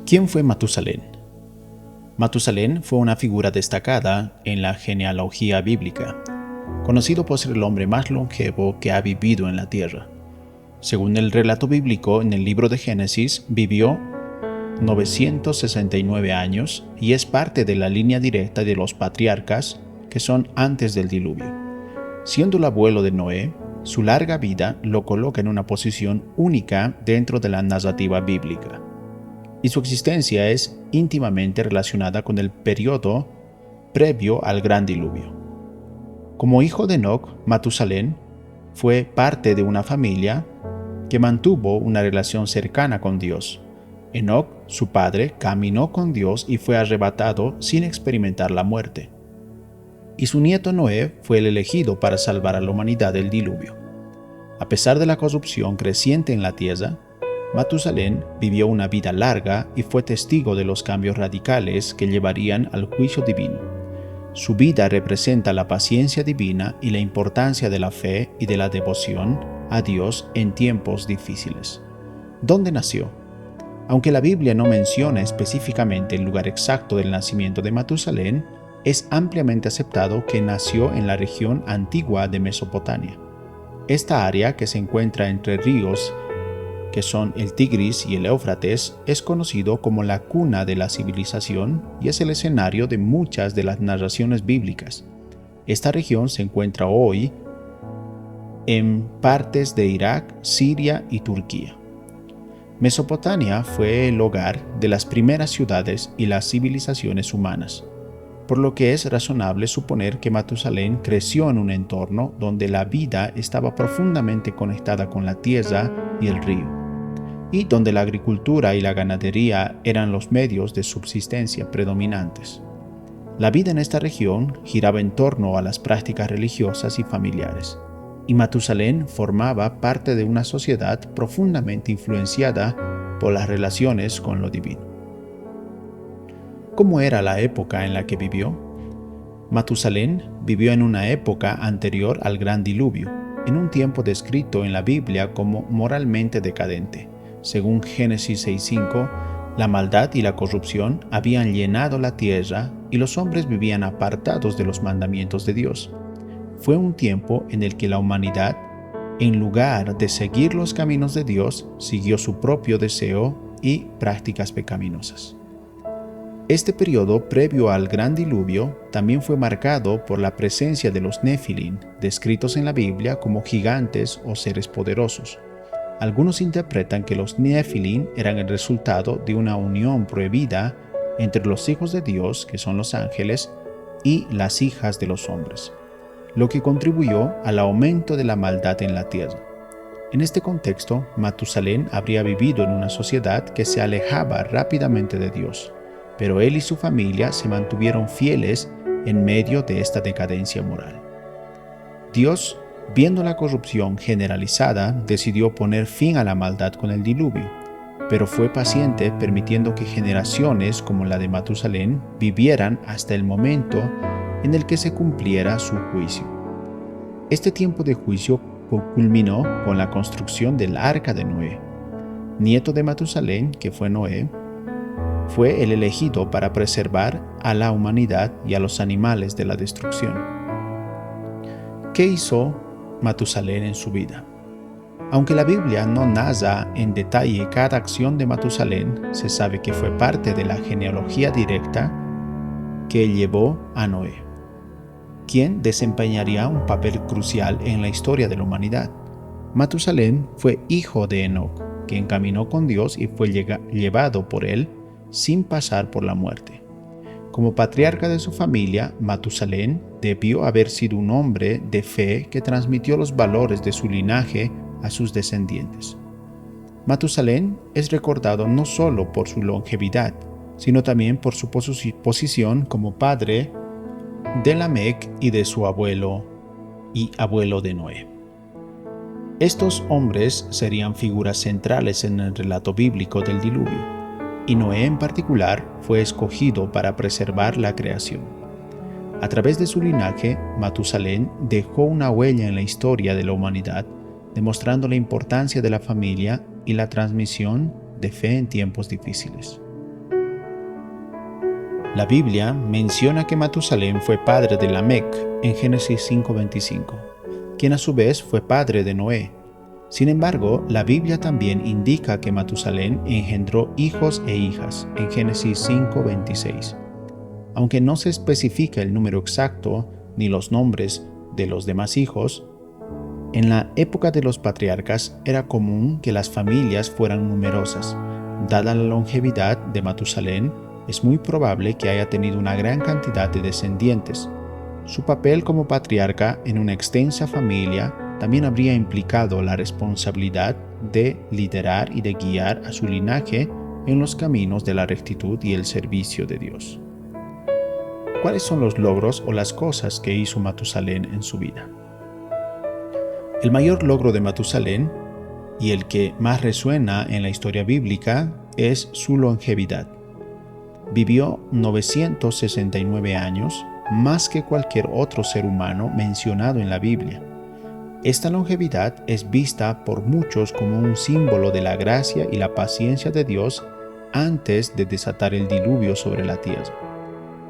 ¿Quién fue Matusalén? Matusalén fue una figura destacada en la genealogía bíblica, conocido por ser el hombre más longevo que ha vivido en la tierra. Según el relato bíblico en el libro de Génesis, vivió 969 años y es parte de la línea directa de los patriarcas que son antes del diluvio. Siendo el abuelo de Noé, su larga vida lo coloca en una posición única dentro de la narrativa bíblica, y su existencia es íntimamente relacionada con el periodo previo al gran diluvio. Como hijo de Enoc, Matusalén fue parte de una familia que mantuvo una relación cercana con Dios. Enoc, su padre, caminó con Dios y fue arrebatado sin experimentar la muerte. Y su nieto Noé fue el elegido para salvar a la humanidad del diluvio. A pesar de la corrupción creciente en la tierra, Matusalén vivió una vida larga y fue testigo de los cambios radicales que llevarían al juicio divino. Su vida representa la paciencia divina y la importancia de la fe y de la devoción a Dios en tiempos difíciles. ¿Dónde nació? Aunque la Biblia no menciona específicamente el lugar exacto del nacimiento de Matusalén, es ampliamente aceptado que nació en la región antigua de Mesopotamia. Esta área, que se encuentra entre ríos que son el Tigris y el Éufrates, es conocido como la cuna de la civilización y es el escenario de muchas de las narraciones bíblicas. Esta región se encuentra hoy en partes de Irak, Siria y Turquía. Mesopotamia fue el hogar de las primeras ciudades y las civilizaciones humanas, por lo que es razonable suponer que Matusalén creció en un entorno donde la vida estaba profundamente conectada con la tierra y el río, y donde la agricultura y la ganadería eran los medios de subsistencia predominantes. La vida en esta región giraba en torno a las prácticas religiosas y familiares, y Matusalén formaba parte de una sociedad profundamente influenciada por las relaciones con lo divino. ¿Cómo era la época en la que vivió? Matusalén vivió en una época anterior al gran diluvio, en un tiempo descrito en la Biblia como moralmente decadente. Según Génesis 6:5, la maldad y la corrupción habían llenado la tierra y los hombres vivían apartados de los mandamientos de Dios. Fue un tiempo en el que la humanidad, en lugar de seguir los caminos de Dios, siguió su propio deseo y prácticas pecaminosas. Este periodo previo al gran diluvio también fue marcado por la presencia de los Nefilim, descritos en la Biblia como gigantes o seres poderosos. Algunos interpretan que los Nefilim eran el resultado de una unión prohibida entre los hijos de Dios, que son los ángeles, y las hijas de los hombres, lo que contribuyó al aumento de la maldad en la tierra. En este contexto, Matusalén habría vivido en una sociedad que se alejaba rápidamente de Dios, pero él y su familia se mantuvieron fieles en medio de esta decadencia moral. Dios, viendo la corrupción generalizada, decidió poner fin a la maldad con el diluvio, pero fue paciente permitiendo que generaciones como la de Matusalén vivieran hasta el momento en el que se cumpliera su juicio. Este tiempo de juicio culminó con la construcción del Arca de Noé. Nieto de Matusalén, que fue Noé, fue el elegido para preservar a la humanidad y a los animales de la destrucción. ¿Qué hizo Matusalén en su vida? Aunque la Biblia no narra en detalle cada acción de Matusalén, se sabe que fue parte de la genealogía directa que llevó a Noé, quien desempeñaría un papel crucial en la historia de la humanidad. Matusalén fue hijo de Enoc, quien caminó con Dios y fue llevado por él sin pasar por la muerte. Como patriarca de su familia, Matusalén debió haber sido un hombre de fe que transmitió los valores de su linaje a sus descendientes. Matusalén es recordado no solo por su longevidad, sino también por su posición como padre de Lamec y de su abuelo y abuelo de Noé. Estos hombres serían figuras centrales en el relato bíblico del diluvio, y Noé en particular fue escogido para preservar la creación. A través de su linaje, Matusalén dejó una huella en la historia de la humanidad, demostrando la importancia de la familia y la transmisión de fe en tiempos difíciles. La Biblia menciona que Matusalén fue padre de Lamec en Génesis 5:25, quien a su vez fue padre de Noé. Sin embargo, la Biblia también indica que Matusalén engendró hijos e hijas en Génesis 5:26. Aunque no se especifica el número exacto ni los nombres de los demás hijos, en la época de los patriarcas era común que las familias fueran numerosas. Dada la longevidad de Matusalén, es muy probable que haya tenido una gran cantidad de descendientes. Su papel como patriarca en una extensa familia también habría implicado la responsabilidad de liderar y de guiar a su linaje en los caminos de la rectitud y el servicio de Dios. ¿Cuáles son los logros o las cosas que hizo Matusalén en su vida? El mayor logro de Matusalén, y el que más resuena en la historia bíblica, es su longevidad. Vivió 969 años, más que cualquier otro ser humano mencionado en la Biblia. Esta longevidad es vista por muchos como un símbolo de la gracia y la paciencia de Dios antes de desatar el diluvio sobre la tierra.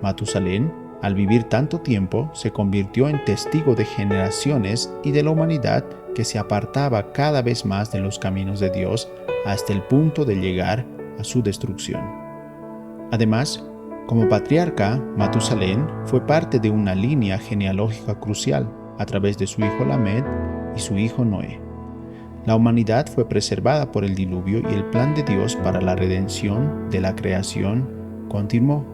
Matusalén, al vivir tanto tiempo, se convirtió en testigo de generaciones y de la humanidad que se apartaba cada vez más de los caminos de Dios hasta el punto de llegar a su destrucción. Además, como patriarca, Matusalén fue parte de una línea genealógica crucial a través de su hijo Lamed y su hijo Noé. La humanidad fue preservada por el diluvio y el plan de Dios para la redención de la creación continuó.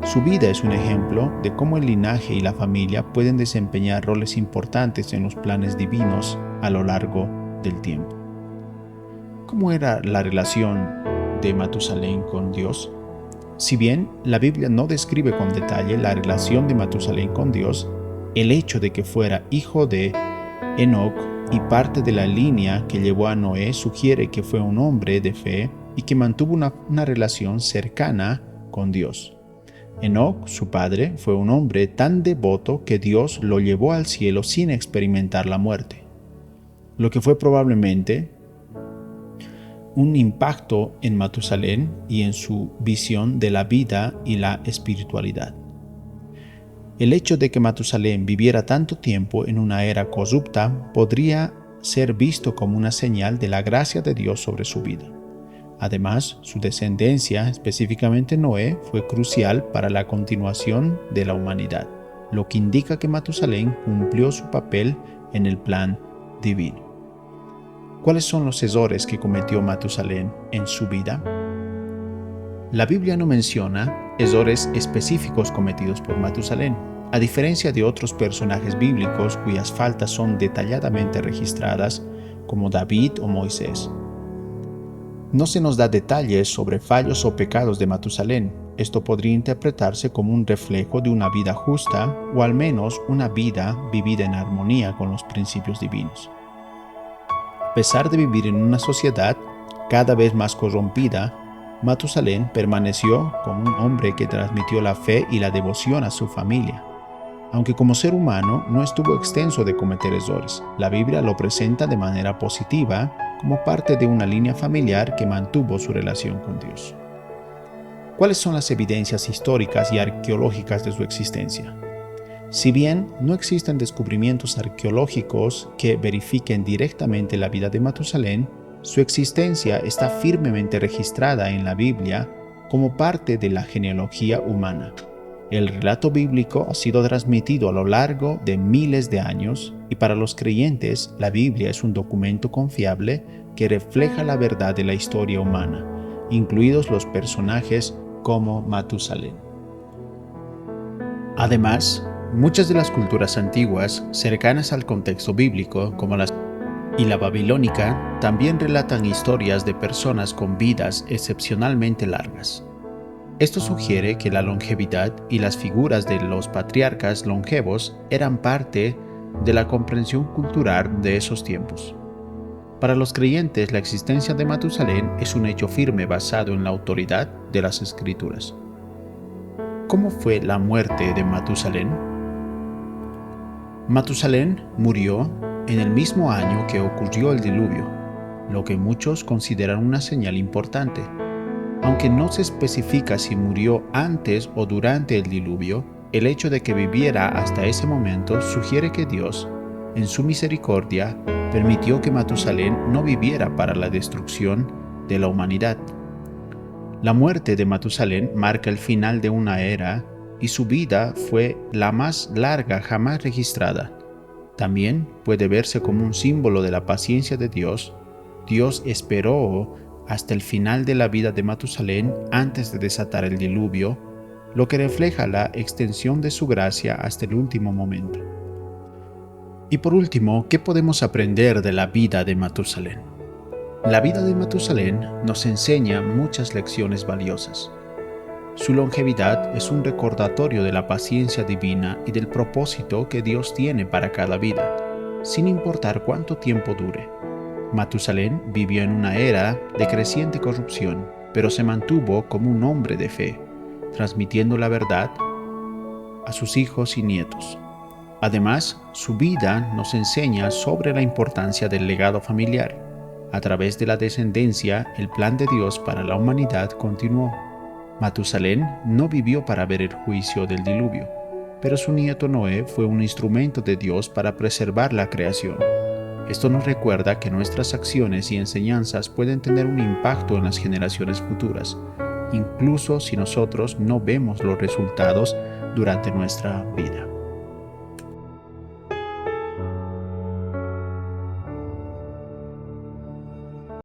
Su vida es un ejemplo de cómo el linaje y la familia pueden desempeñar roles importantes en los planes divinos a lo largo del tiempo. ¿Cómo era la relación de Matusalén con Dios? Si bien la Biblia no describe con detalle la relación de Matusalén con Dios, el hecho de que fuera hijo de Enoc y parte de la línea que llevó a Noé sugiere que fue un hombre de fe y que mantuvo una relación cercana con Dios. Enoc, su padre, fue un hombre tan devoto que Dios lo llevó al cielo sin experimentar la muerte, lo que fue probablemente un impacto en Matusalén y en su visión de la vida y la espiritualidad. El hecho de que Matusalén viviera tanto tiempo en una era corrupta podría ser visto como una señal de la gracia de Dios sobre su vida. Además, su descendencia, específicamente Noé, fue crucial para la continuación de la humanidad, lo que indica que Matusalén cumplió su papel en el plan divino. ¿Cuáles son los errores que cometió Matusalén en su vida? La Biblia no menciona errores específicos cometidos por Matusalén, a diferencia de otros personajes bíblicos cuyas faltas son detalladamente registradas, como David o Moisés. No se nos da detalles sobre fallos o pecados de Matusalén. Esto podría interpretarse como un reflejo de una vida justa o al menos una vida vivida en armonía con los principios divinos. A pesar de vivir en una sociedad cada vez más corrompida, Matusalén permaneció como un hombre que transmitió la fe y la devoción a su familia. Aunque como ser humano no estuvo exento de cometer errores, la Biblia lo presenta de manera positiva como parte de una línea familiar que mantuvo su relación con Dios. ¿Cuáles son las evidencias históricas y arqueológicas de su existencia? Si bien no existen descubrimientos arqueológicos que verifiquen directamente la vida de Matusalén, su existencia está firmemente registrada en la Biblia como parte de la genealogía humana. El relato bíblico ha sido transmitido a lo largo de miles de años y para los creyentes la Biblia es un documento confiable que refleja la verdad de la historia humana, incluidos los personajes como Matusalén. Además, muchas de las culturas antiguas cercanas al contexto bíblico, como la y la babilónica, también relatan historias de personas con vidas excepcionalmente largas. Esto sugiere que la longevidad y las figuras de los patriarcas longevos eran parte de la comprensión cultural de esos tiempos. Para los creyentes, la existencia de Matusalén es un hecho firme basado en la autoridad de las Escrituras. ¿Cómo fue la muerte de Matusalén? Matusalén murió en el mismo año que ocurrió el diluvio. lo que muchos consideran una señal importante. Aunque no se especifica si murió antes o durante el diluvio, el hecho de que viviera hasta ese momento sugiere que Dios, en su misericordia, permitió que Matusalén no viviera para la destrucción de la humanidad. La muerte de Matusalén marca el final de una era y su vida fue la más larga jamás registrada. También puede verse como un símbolo de la paciencia de Dios. Dios esperó hasta el final de la vida de Matusalén antes de desatar el diluvio, lo que refleja la extensión de su gracia hasta el último momento. Y por último, ¿qué podemos aprender de la vida de Matusalén? La vida de Matusalén nos enseña muchas lecciones valiosas. Su longevidad es un recordatorio de la paciencia divina y del propósito que Dios tiene para cada vida, sin importar cuánto tiempo dure. Matusalén vivió en una era de creciente corrupción, pero se mantuvo como un hombre de fe, transmitiendo la verdad a sus hijos y nietos. Además, su vida nos enseña sobre la importancia del legado familiar. A través de la descendencia, el plan de Dios para la humanidad continuó. Matusalén no vivió para ver el juicio del diluvio, pero su nieto Noé fue un instrumento de Dios para preservar la creación. Esto nos recuerda que nuestras acciones y enseñanzas pueden tener un impacto en las generaciones futuras, incluso si nosotros no vemos los resultados durante nuestra vida.